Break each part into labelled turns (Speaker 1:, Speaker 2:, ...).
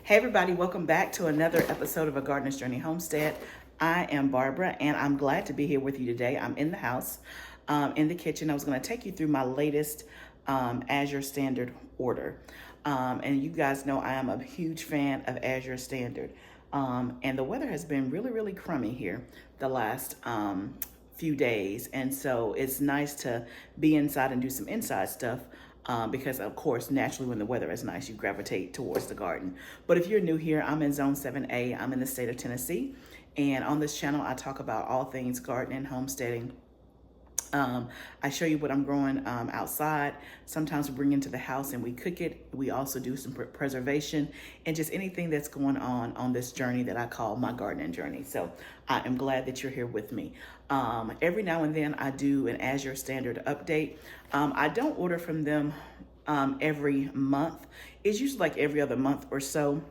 Speaker 1: Hey everybody, welcome back to another episode of A Gardener's Journey Homestead. I am Barbara and I'm glad to be here with you today. I'm in the house, in the kitchen. I was going to take you through my latest Azure Standard order. And you guys know I am a huge fan of Azure Standard. And the weather has been really crummy here the last few days. And so it's nice to be inside and do some inside stuff. Because of course, naturally when the weather is nice, you gravitate towards the garden. But if you're new here, I'm in Zone 7A. I'm in the state of Tennessee. And on this channel, I talk about all things gardening, homesteading. I show you what I'm growing outside. Sometimes we bring into the house and we cook it. We also do some preservation and just anything that's going on this journey that I call my gardening journey. So I am glad that you're here with me. Every now and then I do an Azure Standard update. I don't order from them every month. It's usually like every other month or so.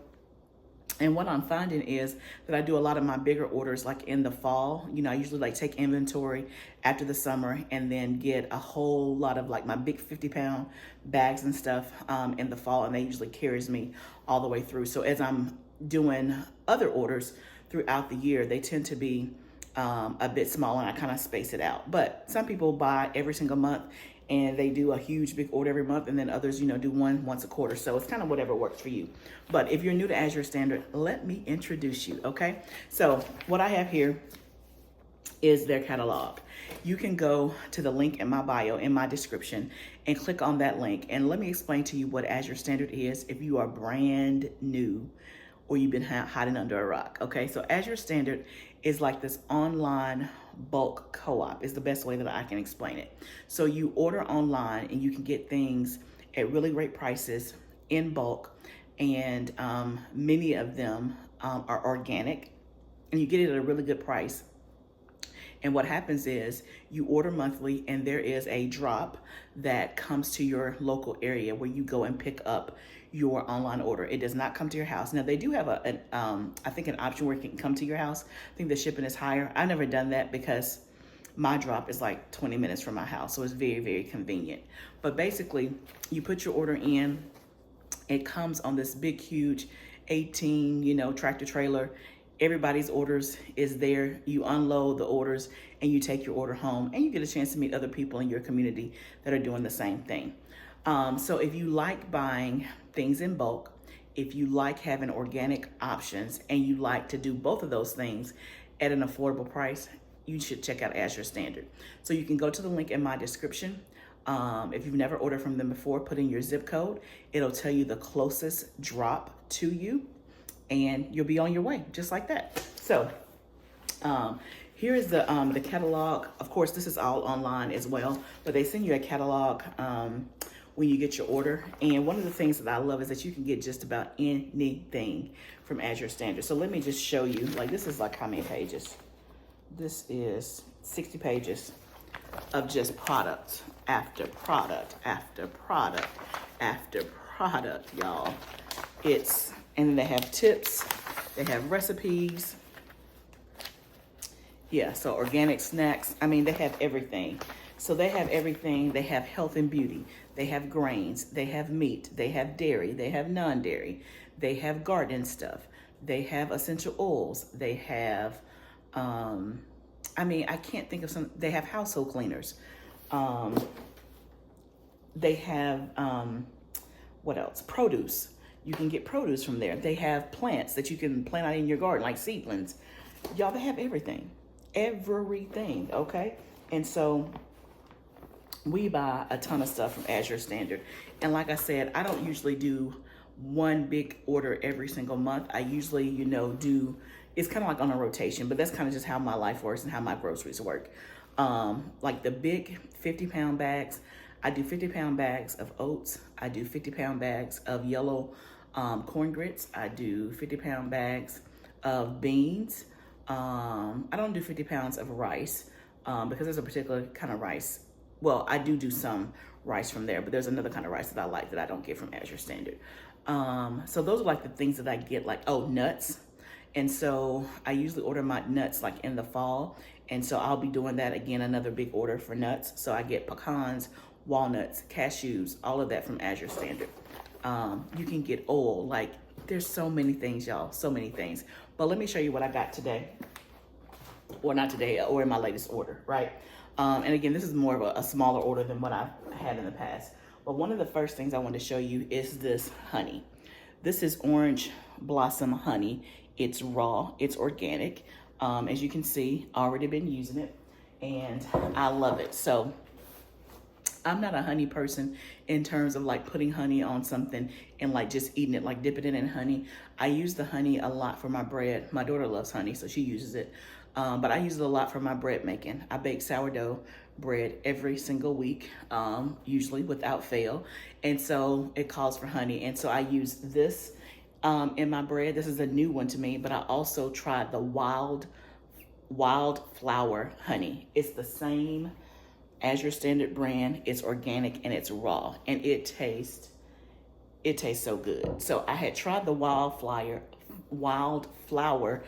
Speaker 1: And what I'm finding is that I do a lot of my bigger orders like in the fall. You know, I usually like take inventory after the summer and then get a whole lot of like my big 50-pound bags and stuff in the fall. And they usually carries me all the way through. So as I'm doing other orders throughout the year, they tend to be a bit smaller and I kind of space it out. But some people buy every single month and they do a huge big order every month, and then others, you know, do one once a quarter. So it's kind of whatever works for you. But if you're new to Azure Standard, let me introduce you, okay? So what I have here is their catalog. You can go to the link in my bio, in my description, and click on that link. And let me explain to you what Azure Standard is if you are brand new or you've been hiding under a rock, okay? So Azure Standard is like this online bulk co-op is the best way that I can explain it. So you order online and you can get things at really great prices in bulk, and many of them are organic and you get it at a really good price. And what happens is you order monthly and there is a drop that comes to your local area where you go and pick up your online order. It does not come to your house. Now they do have I think an option where it can come to your house. I think the shipping is higher. I've never done that because my drop is like 20 minutes from my house. So it's very convenient. But basically you put your order in, it comes on this big, huge 18, tractor trailer. Everybody's orders is there. You unload the orders and you take your order home and you get a chance to meet other people in your community that are doing the same thing. So if you like buying things in bulk, if you like having organic options and you like to do both of those things at an affordable price, you should check out Azure Standard. So you can go to the link in my description. If you've never ordered from them before, put in your zip code. It'll tell you the closest drop to you and you'll be on your way just like that. So here is the catalog. Of course, this is all online as well, but they send you a catalog when you get your order. And one of the things that I love is that you can get just about anything from Azure Standard. So let me just show you, like this is like how many pages? This is 60 pages of just product after product after product after product, y'all. And then they have tips, they have recipes. Yeah, so organic snacks. I mean, they have everything. So they have everything. They have health and beauty. They have grains. They have meat. They have dairy. They have non-dairy. They have garden stuff. They have essential oils. They have, I can't think of some. They have household cleaners. They have, what else? Produce. You can get produce from there. They have plants that you can plant out in your garden, like seedlings. Y'all, they have everything. Everything, okay? And so we buy a ton of stuff from Azure Standard. And like I said, I don't usually do one big order every single month. I usually, do, it's kind of like on a rotation, but that's kind of just how my life works and how my groceries work. Like the big 50-pound bags, I do 50-pound bags of oats. I do 50-pound bags of yellow corn grits. I do 50-pound bags of beans. I don't do 50 pounds of rice because there's a particular kind of rice. Well, I do some rice from there, but there's another kind of rice that I like that I don't get from Azure Standard. So those are like the things that I get, like, nuts. And so I usually order my nuts like in the fall. And so I'll be doing that again, another big order for nuts. So I get pecans, walnuts, cashews, all of that from Azure Standard. You can get oil, like There's so many things, y'all, so many things. But let me show you what I got today, or not today, or in my latest order, right? And again, this is more of a smaller order than what I've had in the past. But one of the first things I want to show you is this honey. This is orange blossom honey. It's raw, it's organic. As you can see, I already been using it and I love it. So I'm not a honey person in terms of like putting honey on something and like just eating it, like dipping it in honey. I use the honey a lot for my bread. My daughter loves honey, so she uses it. But I use it a lot for my bread making. I bake sourdough bread every single week, usually without fail. And so it calls for honey. And so I use this in my bread. This is a new one to me, but I also tried the wildflower honey. It's the same Azure Standard brand. It's organic and it's raw, and it tastes so good. So I had tried the wildflower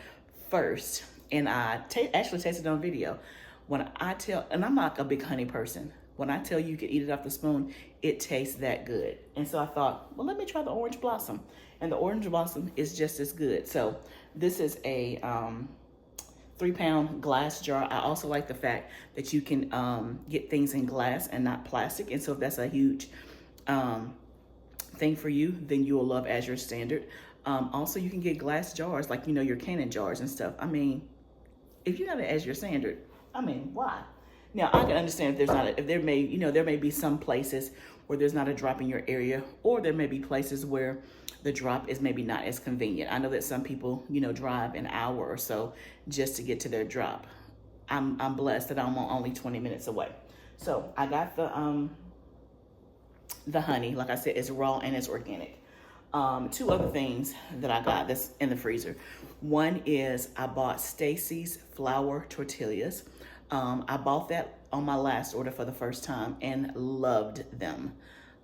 Speaker 1: first, and I actually tasted it on video. When I tell, and I'm not a big honey person, when I tell you can eat it off the spoon, it tastes that good. And so I thought, well, let me try the orange blossom, and the orange blossom is just as good. So this is a 3-pound glass jar. I also like the fact that you can get things in glass and not plastic. And so if that's a huge thing for you, then you will love Azure Standard. Also, you can get glass jars, like, you know, your canning jars and stuff. I mean, if you got an Azure Standard, I mean, why? Now, I can understand if there's not, if there may, you know, there may be some places where there's not a drop in your area, or there may be places where the drop is maybe not as convenient. I know that some people, you know, drive an hour or so just to get to their drop. I'm blessed that I'm only 20 minutes away. So I got the honey. Like I said, it's raw and it's organic. Two other things that I got that's in the freezer. One is I bought Stacy's flour tortillas. I bought that on my last order for the first time and loved them.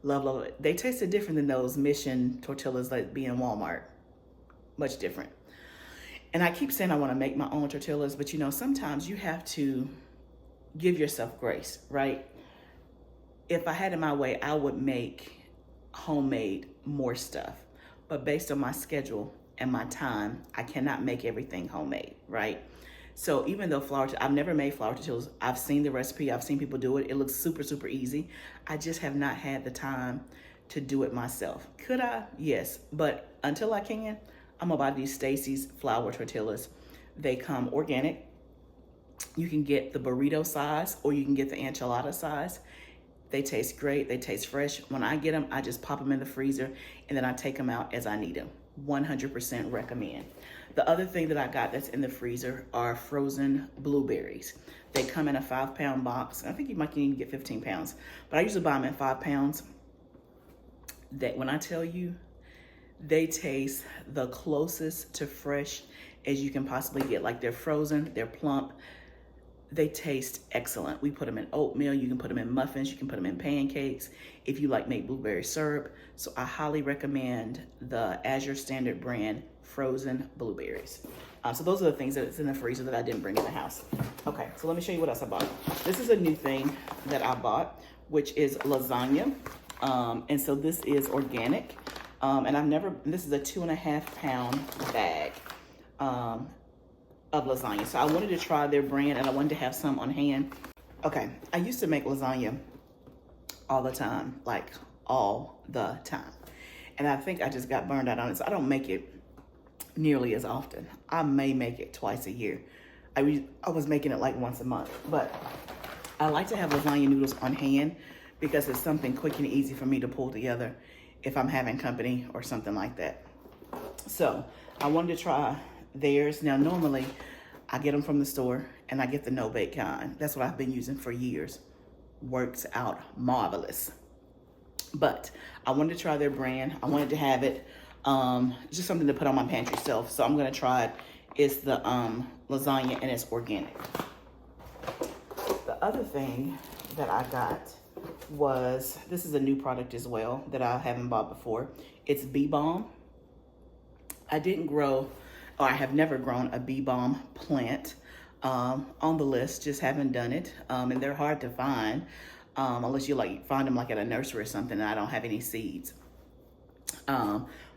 Speaker 1: Love it. They tasted different than those Mission tortillas that be in Walmart. Much different. And I keep saying I want to make my own tortillas, but you know, sometimes you have to give yourself grace, right? If I had it my way, I would make homemade more stuff. But based on my schedule and my time, I cannot make everything homemade, right? So even though I've never made flour tortillas, I've seen the recipe, I've seen people do it. It looks super, super easy. I just have not had the time to do it myself. Could I? Yes. But until I can, I'm gonna buy these Stacy's flour tortillas. They come organic. You can get the burrito size or you can get the enchilada size. They taste great. They taste fresh. When I get them, I just pop them in the freezer and then I take them out as I need them. 100% recommend. The other thing that I got that's in the freezer are frozen blueberries. They come in a 5-pound box. I think you might even get 15 pounds, but I usually buy them in 5 pounds. That when I tell you, they taste the closest to fresh as you can possibly get. Like, they're frozen, they're plump, they taste excellent. We put them in oatmeal, you can put them in muffins, you can put them in pancakes if you like make blueberry syrup. So I highly recommend the Azure Standard brand frozen blueberries. So those are the things that's in the freezer that I didn't bring in the house. Okay, so let me show you what else I bought. This is a new thing that I bought, which is lasagna. And so this is organic. And this is a 2.5-pound bag of lasagna. So I wanted to try their brand and I wanted to have some on hand. Okay, I used to make lasagna all the time, like all the time. And I think I just got burned out on it. So I don't make it nearly as often. I may make it twice a year. I was making it like once a month, but I like to have lasagna noodles on hand because it's something quick and easy for me to pull together if I'm having company or something like that. So I wanted to try theirs. Now, normally I get them from the store and I get the no-bake kind. That's what I've been using for years. Works out marvelous. But I wanted to try their brand. I wanted to have it just something to put on my pantry shelf. So I'm gonna try it. It's the lasagna and it's organic. The other thing that I got was, this is a new product as well that I haven't bought before. It's bee balm. I didn't grow, or I have never grown a bee balm plant on the list, just haven't done it. And they're hard to find unless you like find them like at a nursery or something, and I don't have any seeds.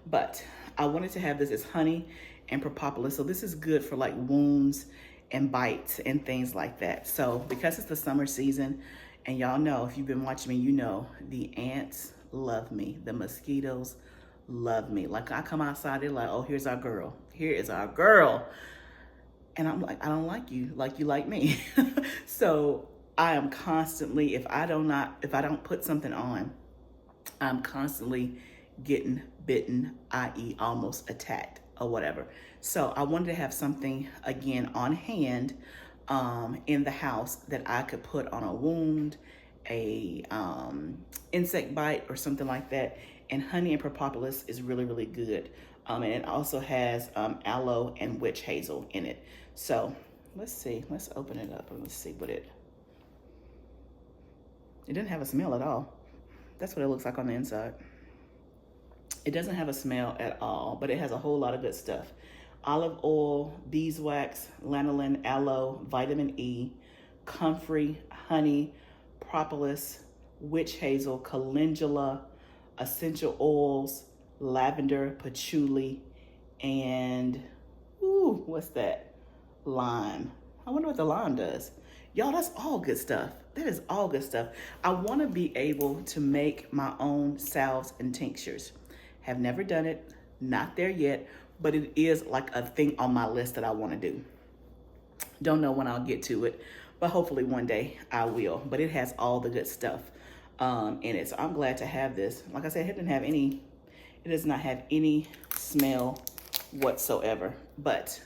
Speaker 1: But I wanted to have this as honey and propolis. So this is good for like wounds and bites and things like that. So because it's the summer season, and y'all know, if you've been watching me, you know the ants love me. The mosquitoes love me. Like I come outside, they're like, oh, here's our girl. Here is our girl. And I'm like, I don't like you like me. So I am constantly, if I don't put something on, I'm constantly getting bitten, i.e. almost attacked or whatever. So I wanted to have something, again, on hand in the house that I could put on a wound, a insect bite or something like that. And honey and propolis is really, really good. And it also has aloe and witch hazel in it. So let's see, let's open it up and let's see what it didn't have a smell at all. That's what it looks like on the inside. It doesn't have a smell at all, but it has a whole lot of good stuff. Olive oil, beeswax, lanolin, aloe, vitamin E, comfrey, honey, propolis, witch hazel, calendula, essential oils, lavender, patchouli, and what's that? Lime. I wonder what the lime does. Y'all, that's all good stuff. That is all good stuff. I want to be able to make my own salves and tinctures. Have never done it, not there yet, but it is like a thing on my list that I want to do. Don't know when I'll get to it, but hopefully one day I will. But it has all the good stuff in it, so I'm glad to have this. Like I said, it does not have any smell whatsoever. But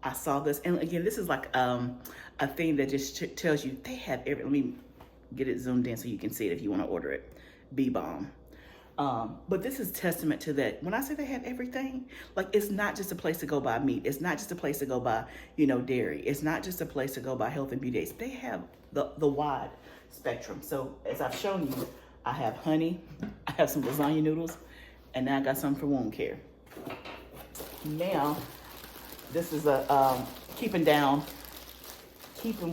Speaker 1: I saw this, and again, this is like a thing that just tells you they have every. Let me get it zoomed in so you can see it if you want to order it. Balm. But this is testament to that. When I say they have everything, like it's not just a place to go buy meat. It's not just a place to go buy, dairy. It's not just a place to go buy health and beauty aids. They have the wide spectrum. So as I've shown you, I have honey, I have some lasagna noodles, and now I got some for wound care. Now, this is a keeping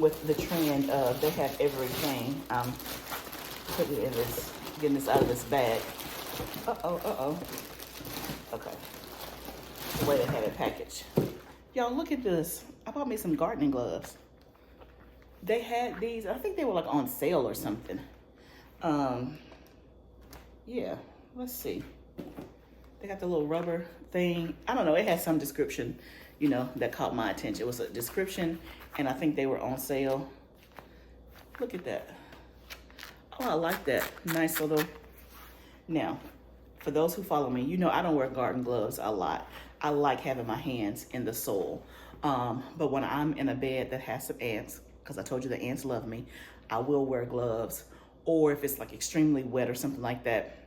Speaker 1: with the trend of they have everything. Putting it in this, getting this out of this bag. Okay. The way they have it packaged. Y'all, look at this. I bought me some gardening gloves. They had these, I think they were like on sale or something. Yeah, let's see. They got the little rubber thing. I don't know, it had some description, that caught my attention. It was a description, and I think they were on sale. Look at that. Oh, I like that. Nice little. Now, for those who follow me, I don't wear garden gloves a lot. I like having my hands in the soil. But when I'm in a bed that has some ants, because I told you the ants love me, I will wear gloves. Or if it's like extremely wet or something like that,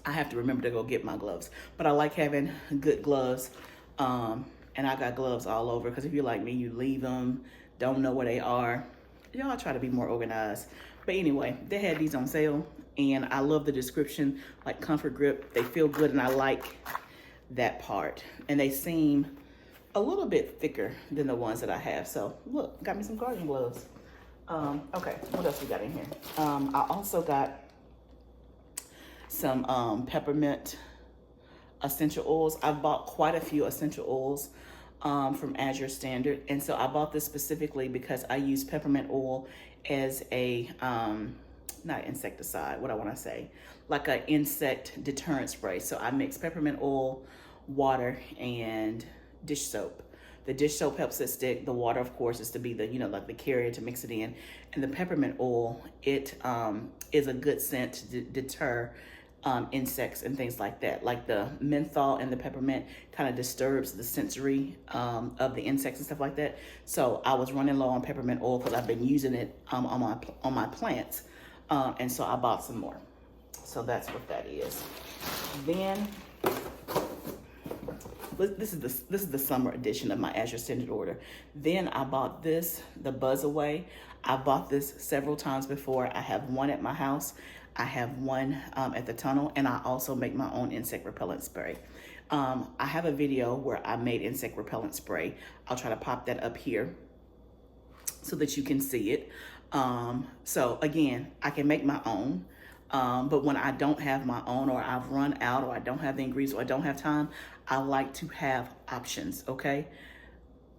Speaker 1: I have to remember to go get my gloves. But I like having good gloves. And I got gloves all over, because if you're like me, you leave them, don't know where they are. Y'all try to be more organized. But anyway, they had these on sale, and I love the description, like comfort grip. They feel good, and I like that part. And they seem a little bit thicker than the ones that I have. So look, got me some gardening gloves. Okay, what else we got in here? I also got some peppermint essential oils. I've bought quite a few essential oils from Azure Standard, and so I bought this specifically because I use peppermint oil as a not insecticide, what I want to say, like an insect deterrent spray. So I mix peppermint oil, water, and dish soap. The dish soap helps it stick. The water, of course, is to be the, like the carrier to mix it in. And the peppermint oil, it is a good scent to deter insects and things like that. Like the menthol and the peppermint kind of disturbs the sensory of the insects and stuff like that. So I was running low on peppermint oil because I've been using it on my plants. And so I bought some more. So that's what that is. Then this is the summer edition of my Azure Standard order. Then I bought this, the Buzz Away. I bought this several times before. I have one at my house. I have one at the tunnel, and I also make my own insect repellent spray. I have a video where I made insect repellent spray. I'll try to pop that up here so that you can see it. So again, I can make my own. But when I don't have my own, or I've run out, or I don't have the ingredients, or I don't have time, I like to have options, okay?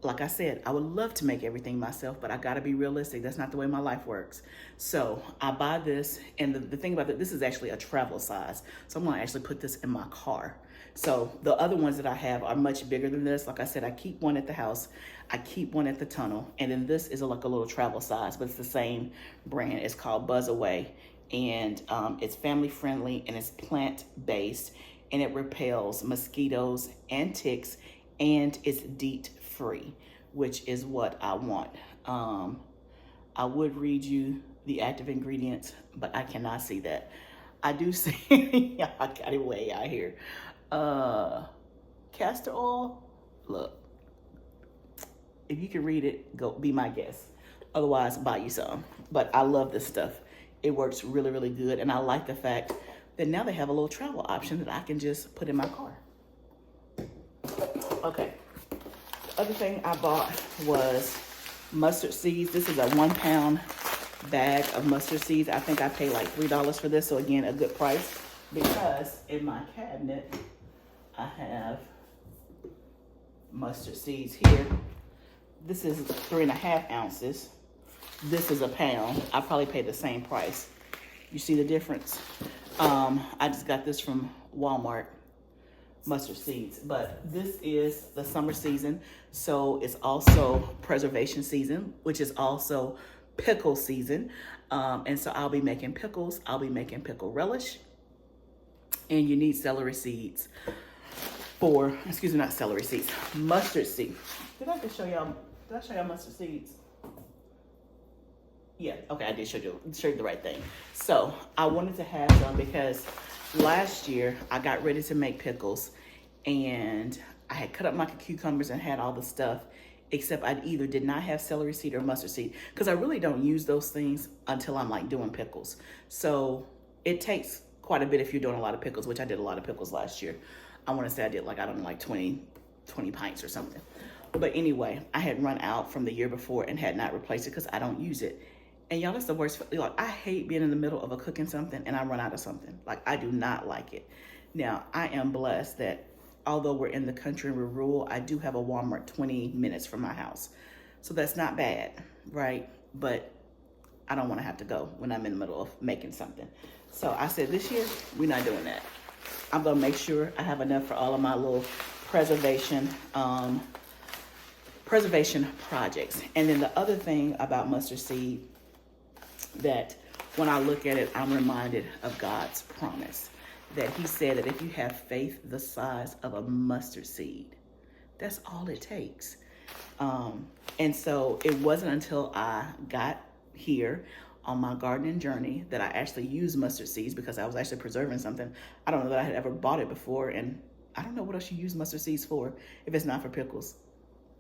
Speaker 1: Like I said, I would love to make everything myself, but I gotta be realistic. That's not the way my life works. So I buy this, and the thing about it, this is actually a travel size. So I'm gonna actually put this in my car. So the other ones that I have are much bigger than this. Like I said, I keep one at the house, I keep one at the tunnel, and then this is like a little travel size, but it's the same brand. It's called Buzz Away, and it's family friendly, and it's plant-based, and it repels mosquitoes and ticks, and it's DEET free, which is what I want. I would read you the active ingredients, but I cannot see that. I do see, I got it way out here. Castor oil, look, if you can read it, go be my guest. Otherwise, buy you some. But I love this stuff. It works really, really good. And I like the fact that now they have a little travel option that I can just put in my car. Okay. The other thing I bought was mustard seeds. This is a 1 pound bag of mustard seeds. I think I paid like $3 for this. So again, a good price, because in my cabinet, I have mustard seeds here. This is 3.5 ounces. This is a pound. I probably paid the same price. You see the difference? I just got this from Walmart, mustard seeds. But this is the summer season, so it's also preservation season, which is also pickle season. And so I'll be making pickles. I'll be making pickle relish. And you need celery seeds for, excuse me, not celery seeds, mustard seeds. Did I just show y'all, did I show y'all mustard seeds? Yeah, okay, I did show you the right thing. So I wanted to have some because last year I got ready to make pickles, and I had cut up my cucumbers and had all the stuff, except I either did not have celery seed or mustard seed, because I really don't use those things until I'm like doing pickles. So it takes quite a bit if you're doing a lot of pickles, which I did a lot of pickles last year. I want to say I did like, I don't know, like 20 pints or something. But anyway, I had run out from the year before and had not replaced it because I don't use it. And y'all, that's the worst. Like, I hate being in the middle of cooking something and I run out of something. Like, I do not like it. Now, I am blessed that although we're in the country and we're rural, I do have a Walmart 20 minutes from my house. So that's not bad, right? But I don't want to have to go when I'm in the middle of making something. So I said, this year, we're not doing that. I'm going to make sure I have enough for all of my little preservation projects. And then the other thing about mustard seed, that when I look at it, I'm reminded of God's promise that he said that if you have faith the size of a mustard seed, that's all it takes. And so it wasn't until I got here on my gardening journey that I actually used mustard seeds, because I was actually preserving something. I don't know that I had ever bought it before, and I don't know what else you use mustard seeds for if it's not for pickles.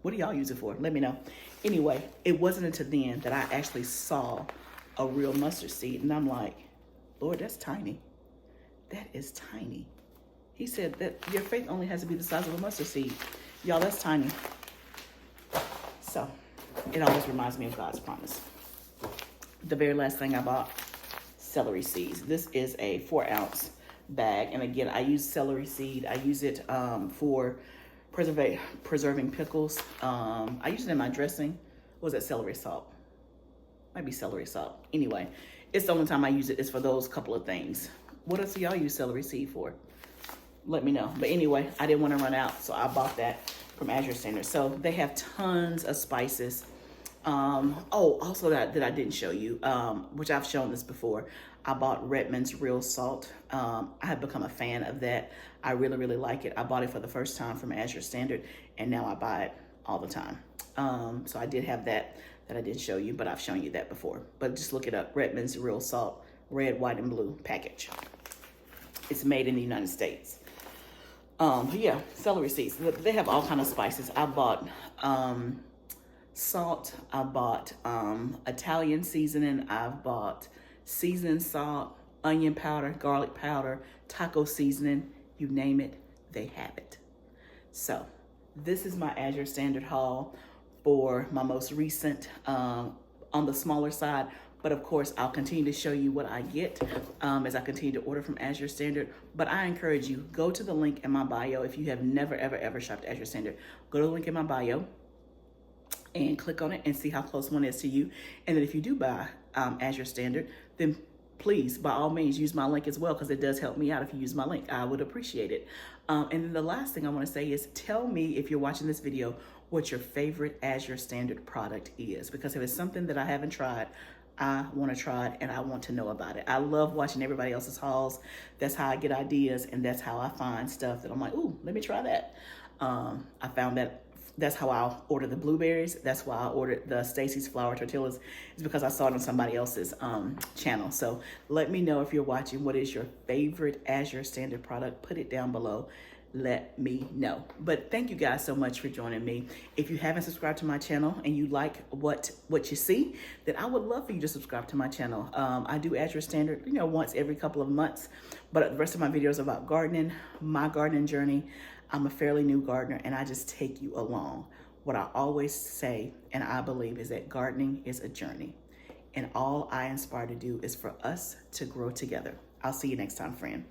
Speaker 1: What do y'all use it for? Let me know. Anyway, it wasn't until then that I actually saw a real mustard seed, and I'm like, Lord, that's tiny. That is tiny. He said that your faith only has to be the size of a mustard seed. Y'all, that's tiny. So it always reminds me of God's promise. The very last thing I bought, celery seeds. This is a 4-ounce bag, and again, I use celery seed. I use it for preserving pickles. I use it in my dressing. What was that, celery salt? Might be celery salt. Anyway, it's the only time I use it is for those couple of things. What else do y'all use celery seed for? Let me know. But anyway, I didn't want to run out, so I bought that from Azure Standard. So they have tons of spices. Also that I didn't show you, which I've shown this before. I bought Redmond's Real Salt. I have become a fan of that. I really, really like it. I bought it for the first time from Azure Standard, and now I buy it all the time. So I did have that I didn't show you, but I've shown you that before. But just look it up, Redmond's Real Salt, red, white, and blue package. It's made in the United States. Yeah, celery seeds. They have all kind of spices. I bought salt. I bought Italian seasoning. I've bought seasoned salt, onion powder, garlic powder, taco seasoning. You name it, they have it. So this is my Azure Standard haul for my most recent, on the smaller side, But of course, I'll continue to show you what I get as I continue to order from Azure Standard. But I encourage you, go to the link in my bio. If you have never, ever, ever shopped Azure Standard, go to the link in my bio and click on it and see how close one is to you. And then if you do buy Azure Standard, then please, by all means, use my link as well, because it does help me out if you use my link. I would appreciate it. And then the last thing I want to say is, tell me, if you're watching this video, what your favorite Azure Standard product is, because if it's something that I haven't tried, I want to try it and I want to know about it. I love watching everybody else's hauls. That's how I get ideas, and that's how I find stuff that I'm like, ooh, let me try that. I found that that's how I order the blueberries. That's why I ordered the Stacy's flour tortillas, is because I saw it on somebody else's channel. So let me know, if you're watching, what is your favorite Azure Standard product? Put it down below. Let me know. But thank you guys so much for joining me. If you haven't subscribed to my channel and you like what you see, then I would love for you to subscribe to my channel. I do Azure Standard, once every couple of months, but the rest of my videos are about gardening, my gardening journey. I'm a fairly new gardener, and I just take you along. What I always say, and I believe, is that gardening is a journey, and all I aspire to do is for us to grow together. I'll see you next time, friend.